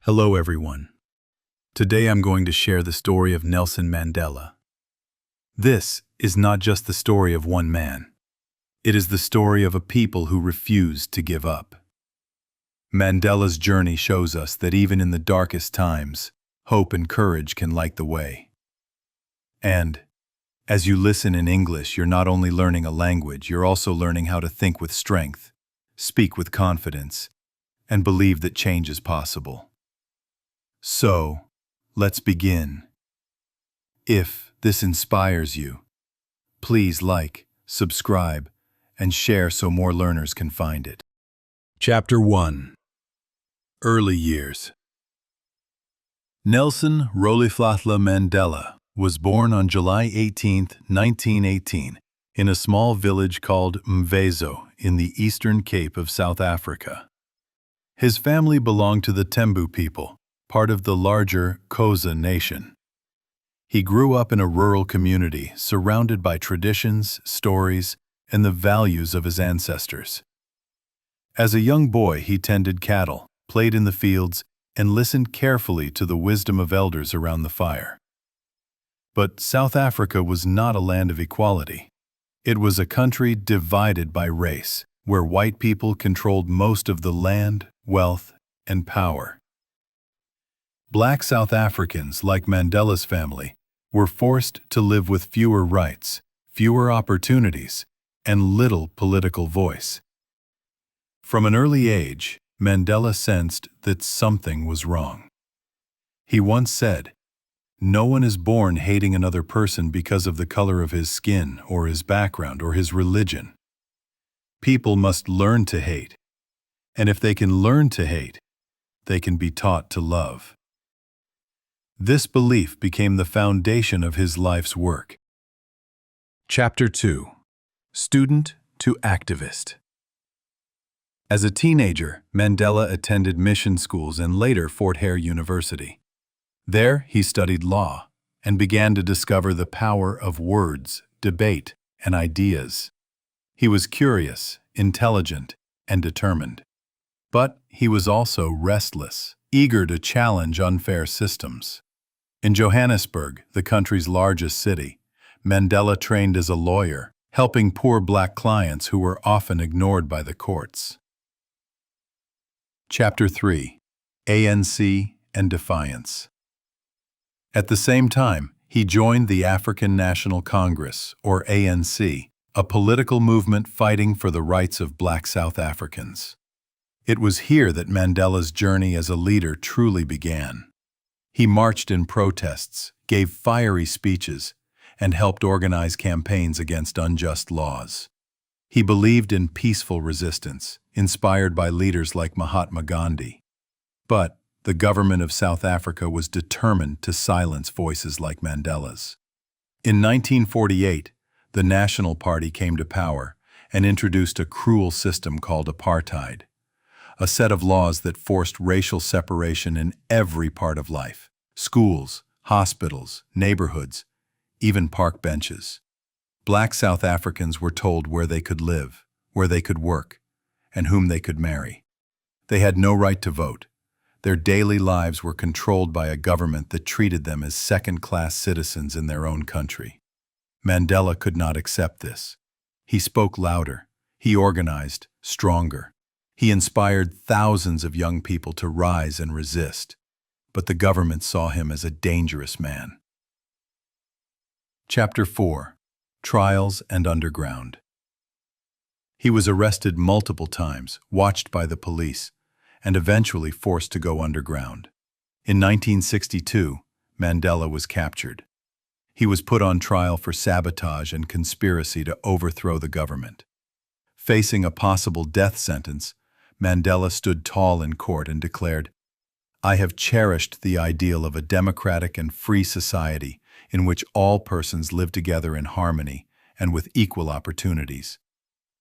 Hello everyone. Today I'm going to share the story of Nelson Mandela. This is not just the story of one man. It is the story of a people who refused to give up. Mandela's journey shows us that even in the darkest times, hope and courage can light the way. And as you listen in English, you're not only learning a language, you're also learning how to think with strength, speak with confidence, and believe that change is possible. So, let's begin. If this inspires you, please like, subscribe, and share so more learners can find it. Chapter 1. Early Years. Nelson Rolihlahla Mandela was born on July 18, 1918, in a small village called Mvezo in the Eastern Cape of South Africa. His family belonged to the Tembu people, part of the larger Xhosa nation. He grew up in a rural community surrounded by traditions, stories, and the values of his ancestors. As a young boy, he tended cattle, played in the fields, and listened carefully to the wisdom of elders around the fire. But South Africa was not a land of equality. It was a country divided by race, where white people controlled most of the land, wealth, and power. Black South Africans, like Mandela's family, were forced to live with fewer rights, fewer opportunities, and little political voice. From an early age, Mandela sensed that something was wrong. He once said, "No one is born hating another person because of the color of his skin or his background or his religion. People must learn to hate, and if they can learn to hate, they can be taught to love." This belief became the foundation of his life's work. Chapter 2. Student to Activist. As a teenager, Mandela attended mission schools and later Fort Hare University. There, he studied law and began to discover the power of words, debate, and ideas. He was curious, intelligent, and determined. But he was also restless, eager to challenge unfair systems. In Johannesburg, the country's largest city, Mandela trained as a lawyer, helping poor black clients who were often ignored by the courts. Chapter 3. ANC and Defiance. At the same time, he joined the African National Congress, or ANC, a political movement fighting for the rights of black South Africans. It was here that Mandela's journey as a leader truly began. He marched in protests, gave fiery speeches, and helped organize campaigns against unjust laws. He believed in peaceful resistance, inspired by leaders like Mahatma Gandhi. But the government of South Africa was determined to silence voices like Mandela's. In 1948, the National Party came to power and introduced a cruel system called apartheid, a set of laws that forced racial separation in every part of life: schools, hospitals, neighborhoods, even park benches. Black South Africans were told where they could live, where they could work, and whom they could marry. They had no right to vote. Their daily lives were controlled by a government that treated them as second-class citizens in their own country. Mandela could not accept this. He spoke louder. He organized stronger. He inspired thousands of young people to rise and resist, but the government saw him as a dangerous man. Chapter 4. Trials and Underground. He was arrested multiple times, watched by the police, and eventually forced to go underground. In 1962, Mandela was captured. He was put on trial for sabotage and conspiracy to overthrow the government. Facing a possible death sentence, Mandela stood tall in court and declared, "I have cherished the ideal of a democratic and free society in which all persons live together in harmony and with equal opportunities.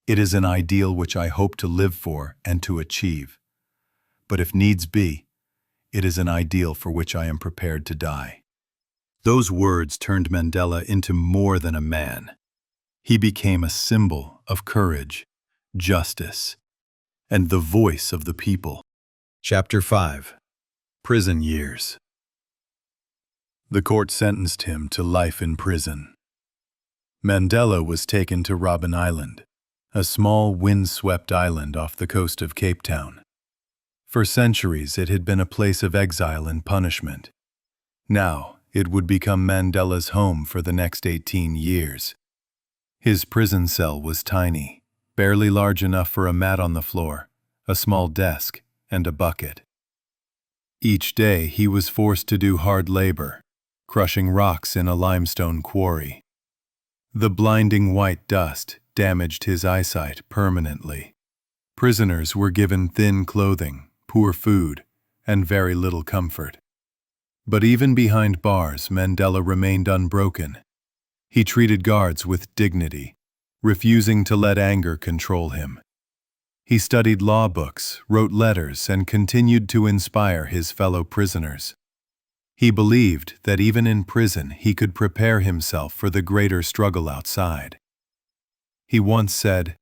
It is an ideal which I hope to live for and to achieve. But if needs be, it is an ideal for which I am prepared to die." Those words turned Mandela into more than a man. He became a symbol of courage, justice, and the voice of the people. Chapter 5. Prison years. The court sentenced him to life in prison. Mandela was taken to Robben Island, a small wind-swept island off the coast of Cape Town. For centuries, it had been a place of exile and punishment. Now, it would become Mandela's home for the next 18 years. His prison cell was tiny, barely large enough for a mat on the floor, a small desk, and a bucket. Each day, he was forced to do hard labor, crushing rocks in a limestone quarry. The blinding white dust damaged his eyesight permanently. Prisoners were given thin clothing, poor food, and very little comfort. But even behind bars, Mandela remained unbroken. He treated guards with dignity, refusing to let anger control him. He studied law books, wrote letters, and continued to inspire his fellow prisoners. He believed that even in prison he could prepare himself for the greater struggle outside. He once said,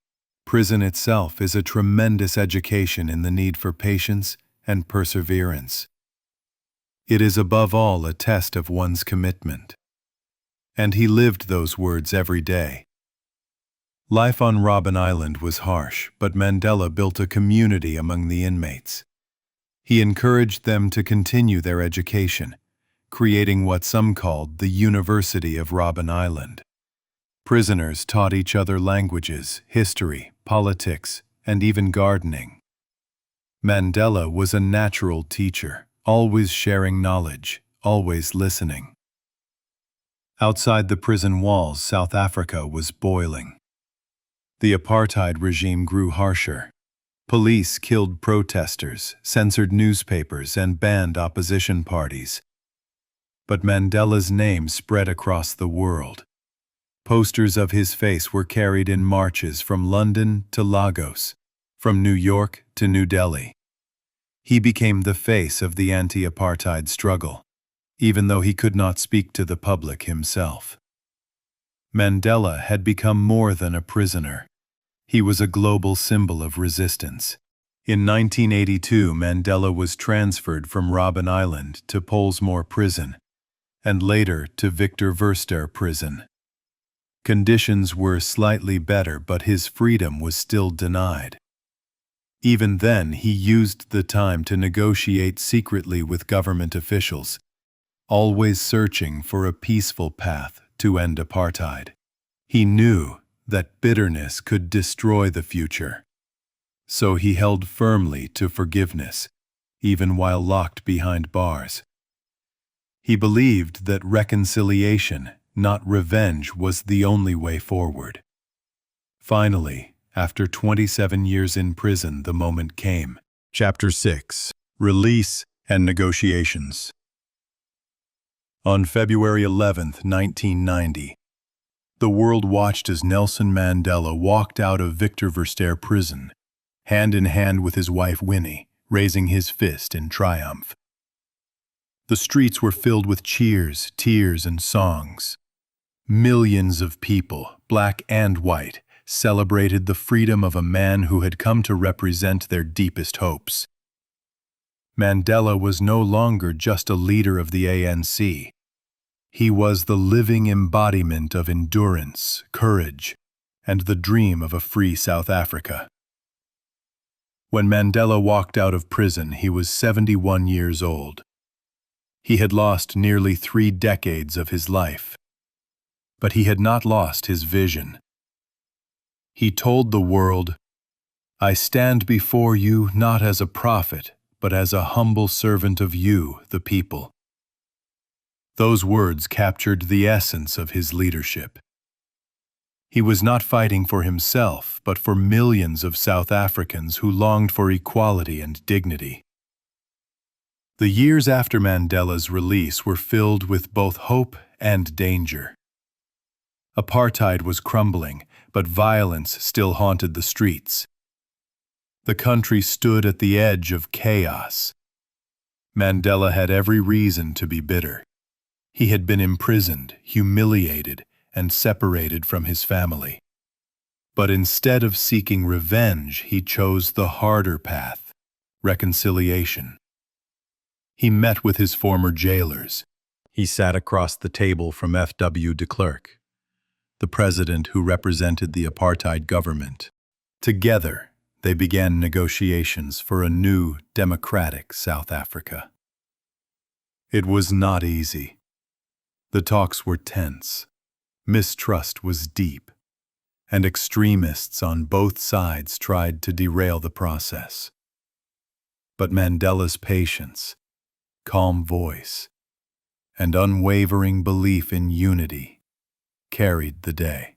"Prison itself is a tremendous education in the need for patience and perseverance. It is above all a test of one's commitment." And he lived those words every day. Life on Robben Island was harsh, but Mandela built a community among the inmates. He encouraged them to continue their education, creating what some called the University of Robben Island. Prisoners taught each other languages, history, politics, and even gardening. Mandela was a natural teacher, always sharing knowledge, always listening. Outside the prison walls, South Africa was boiling. The apartheid regime grew harsher. Police killed protesters, censored newspapers, and banned opposition parties. But Mandela's name spread across the world. Posters of his face were carried in marches from London to Lagos, from New York to New Delhi. He became the face of the anti-apartheid struggle, even though he could not speak to the public himself. Mandela had become more than a prisoner. He was a global symbol of resistance. In 1982, Mandela was transferred from Robben Island to Pollsmoor Prison, and later to Victor Verster Prison. Conditions were slightly better, but his freedom was still denied. Even then, he used the time to negotiate secretly with government officials, always searching for a peaceful path to end apartheid. He knew that bitterness could destroy the future, so he held firmly to forgiveness, even while locked behind bars. He believed that reconciliation, not revenge, was the only way forward. Finally, after 27 years in prison, the moment came. Chapter 6: Release and Negotiations. On February 11, 1990, the world watched as Nelson Mandela walked out of Victor Verster Prison, hand in hand with his wife Winnie, raising his fist in triumph. The streets were filled with cheers, tears, and songs. Millions of people, black and white, celebrated the freedom of a man who had come to represent their deepest hopes. Mandela was no longer just a leader of the ANC. He was the living embodiment of endurance, courage, and the dream of a free South Africa. When Mandela walked out of prison, he was 71 years old. He had lost nearly 3 decades of his life. But he had not lost his vision. He told the world, "I stand before you not as a prophet, but as a humble servant of you, the people." Those words captured the essence of his leadership. He was not fighting for himself, but for millions of South Africans who longed for equality and dignity. The years after Mandela's release were filled with both hope and danger. Apartheid was crumbling, but violence still haunted the streets. The country stood at the edge of chaos. Mandela had every reason to be bitter. He had been imprisoned, humiliated, and separated from his family. But instead of seeking revenge, he chose the harder path: reconciliation. He met with his former jailers. He sat across the table from F.W. de Klerk, the president who represented the apartheid government. Together, they began negotiations for a new, democratic South Africa. It was not easy. The talks were tense. Mistrust was deep, and extremists on both sides tried to derail the process. But Mandela's patience, calm voice, and unwavering belief in unity carried the day.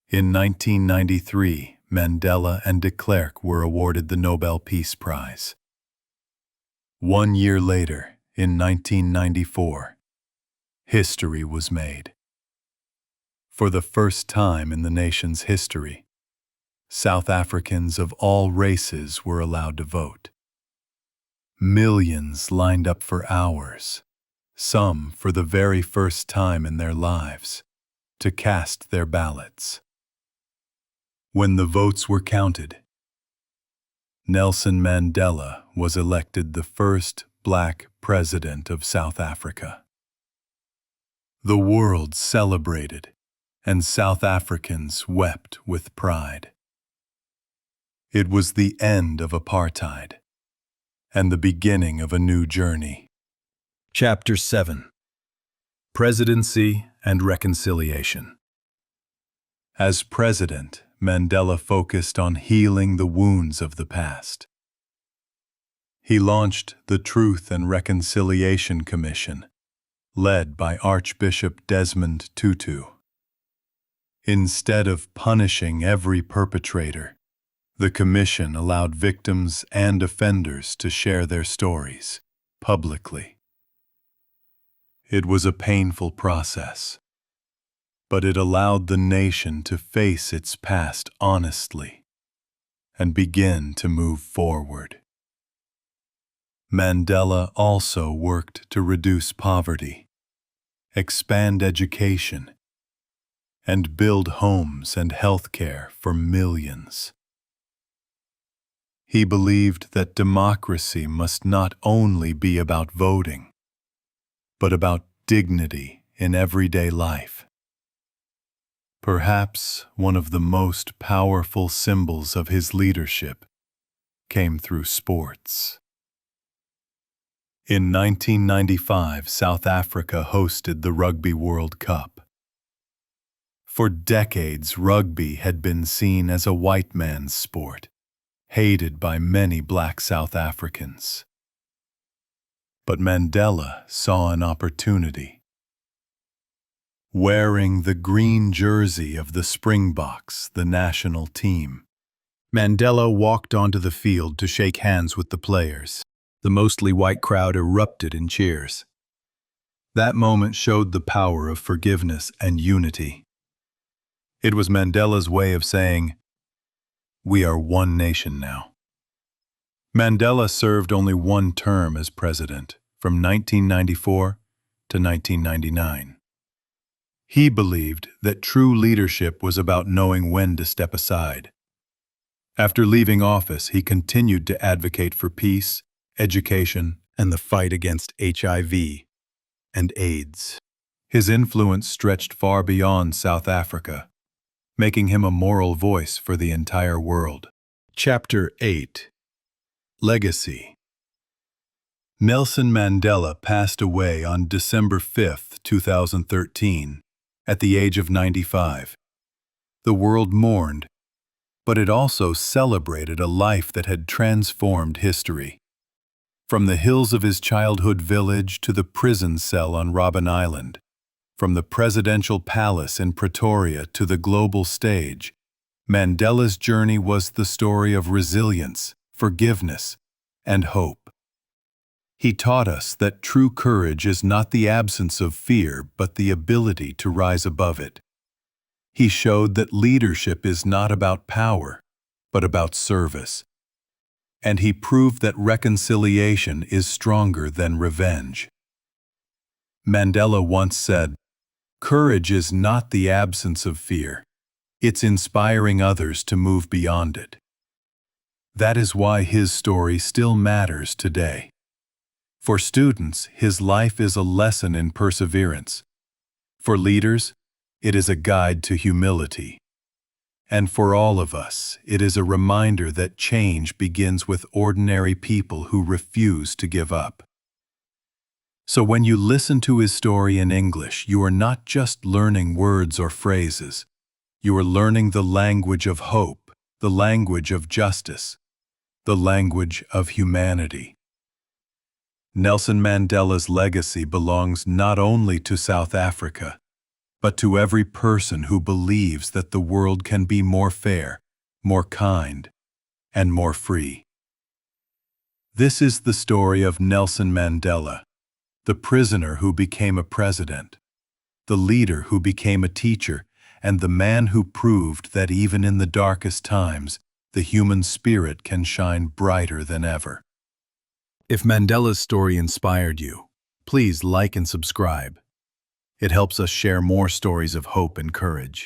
In 1993, Mandela and de Klerk were awarded the Nobel Peace Prize. 1 year later, in 1994, history was made. For the first time in the nation's history, South Africans of all races were allowed to vote. Millions lined up for hours, some for the very first time in their lives, to cast their ballots. When the votes were counted, Nelson Mandela was elected the first black president of South Africa. The world celebrated, and South Africans wept with pride. It was the end of apartheid, and the beginning of a new journey. Chapter 7: Presidency and Reconciliation. As president, Mandela focused on healing the wounds of the past. He launched the Truth and Reconciliation Commission, led by Archbishop Desmond Tutu. Instead of punishing every perpetrator, the commission allowed victims and offenders to share their stories publicly. It was a painful process, but it allowed the nation to face its past honestly and begin to move forward. Mandela also worked to reduce poverty, expand education, and build homes and health care for millions. He believed that democracy must not only be about voting, but about dignity in everyday life. Perhaps one of the most powerful symbols of his leadership came through sports. In 1995, South Africa hosted the Rugby World Cup. For decades, rugby had been seen as a white man's sport, hated by many black South Africans. But Mandela saw an opportunity. Wearing the green jersey of the Springboks, the national team, Mandela walked onto the field to shake hands with the players. The mostly white crowd erupted in cheers. That moment showed the power of forgiveness and unity. It was Mandela's way of saying, "We are one nation now." Mandela served only one term as president, from 1994 to 1999. He believed that true leadership was about knowing when to step aside. After leaving office, he continued to advocate for peace, education, and the fight against HIV and AIDS. His influence stretched far beyond South Africa, making him a moral voice for the entire world. Chapter 8: Legacy. Nelson Mandela passed away on December 5, 2013, at the age of 95. The world mourned, but it also celebrated a life that had transformed history. From the hills of his childhood village to the prison cell on Robben Island, from the presidential palace in Pretoria to the global stage, Mandela's journey was the story of resilience, forgiveness, and hope. He taught us that true courage is not the absence of fear, but the ability to rise above it. He showed that leadership is not about power, but about service. And he proved that reconciliation is stronger than revenge. Mandela once said, "Courage is not the absence of fear. It's inspiring others to move beyond it." That is why his story still matters today. For students, his life is a lesson in perseverance. For leaders, it is a guide to humility. And for all of us, it is a reminder that change begins with ordinary people who refuse to give up. So when you listen to his story in English, you are not just learning words or phrases. You are learning the language of hope, the language of justice, the language of humanity. Nelson Mandela's legacy belongs not only to South Africa, but to every person who believes that the world can be more fair, more kind, and more free. This is the story of Nelson Mandela, the prisoner who became a president, the leader who became a teacher, and the man who proved that even in the darkest times, the human spirit can shine brighter than ever. If Mandela's story inspired you, please like and subscribe. It helps us share more stories of hope and courage.